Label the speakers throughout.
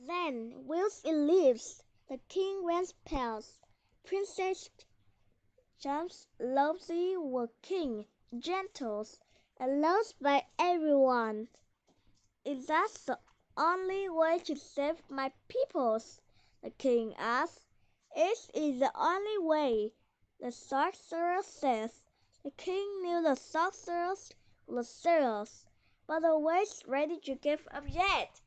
Speaker 1: Then, whilst it lives, the king went past. Princess James lovely were king, gentle, and loved by everyone. Is that the only way to save my peoples? The king asked. It is the only way, the sorcerer says. The king knew the sorcerers were serious, but the ways ready to give up yet.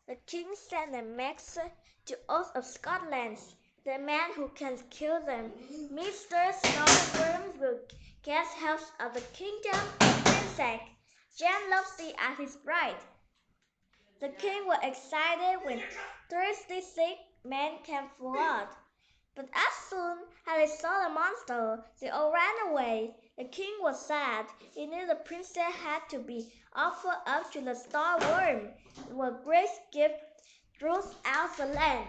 Speaker 1: The king sent a message to all of Scotland. The man who can kill them, Mr. Snowworm, will get help of the kingdom of Princess Jane Lovely as his bride. The king was excited when 36 men came forward. But as soon as they saw the monster, they all ran away. The king was sad. He knew the princess had to be offered up to the star worm, where great gift throughout the land.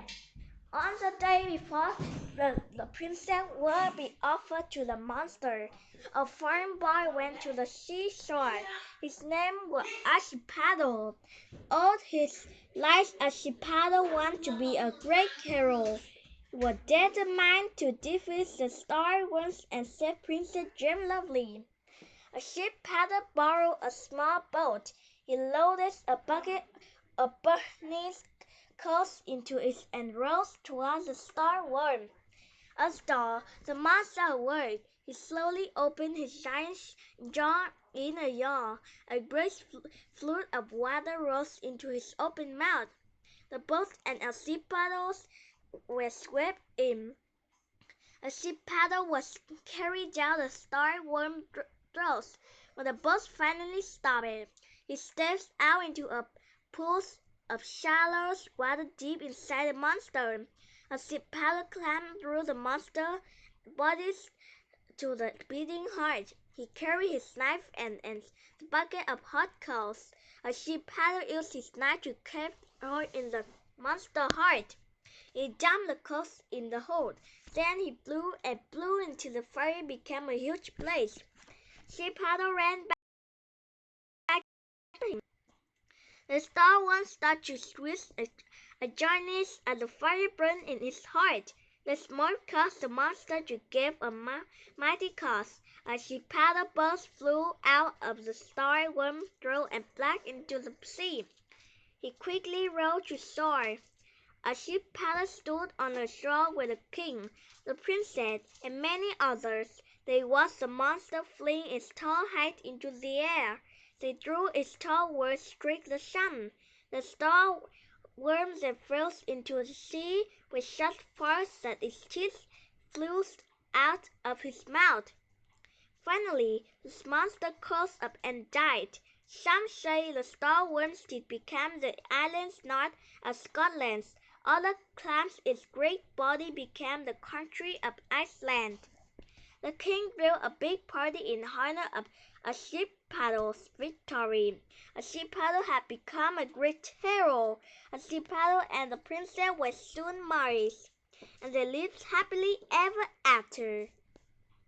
Speaker 1: On the day before the princess would be offered to the monster, a farm boy went to the seashore. His name was Ashipaddle. All his life Ashipaddle wanted to be a great hero. He was determined to defeat the star worms and save Princess Gem Lovely. Ashipaddle borrowed a small boat. He loaded a bucket of burning coals into it and rowed towards the star worm. As the monster awoke, he slowly opened his giant jaw in a yawn. A great flood of water rose into his open mouth. The boat and Ashipaddle were swept in. Ashipaddle was carried down the star worm's throat. When the boat finally stopped, he stepped out into a pool of shallow water deep inside the monster. Ashipaddle climbed through the monster's body to the beating heart. He carried his knife and a bucket of hot coals. Ashipaddle used his knife to cut a hole in the monster's heart. He dumped the coals in the hole. Then he blew and blew until the fire became a huge blaze. Ashipaddle ran back to him. The star worm started to squeeze a journey as the fire burned in its heart. The smoke caused the monster to give a mighty curse. Ashipaddle burst flew out of the star worm's throat and back into the sea. He quickly rowed to shore. Ashipaddle stood on the shore with the king, the princess, and many others. They watched the monster fling its tall height into the air. They drew its tall wings strike the sun. The star worm then fell into the sea with such force that its teeth flew out of his mouth. Finally, the monster closed up and died. Some say the star worm's teeth became the island's north of Scotland. Others claim its great body became the country of Iceland. The king threw a big party in honor of Ashipaddle's victory. Ashipaddle had become a great hero. Ashipaddle and the princess were soon married, and they lived happily ever after.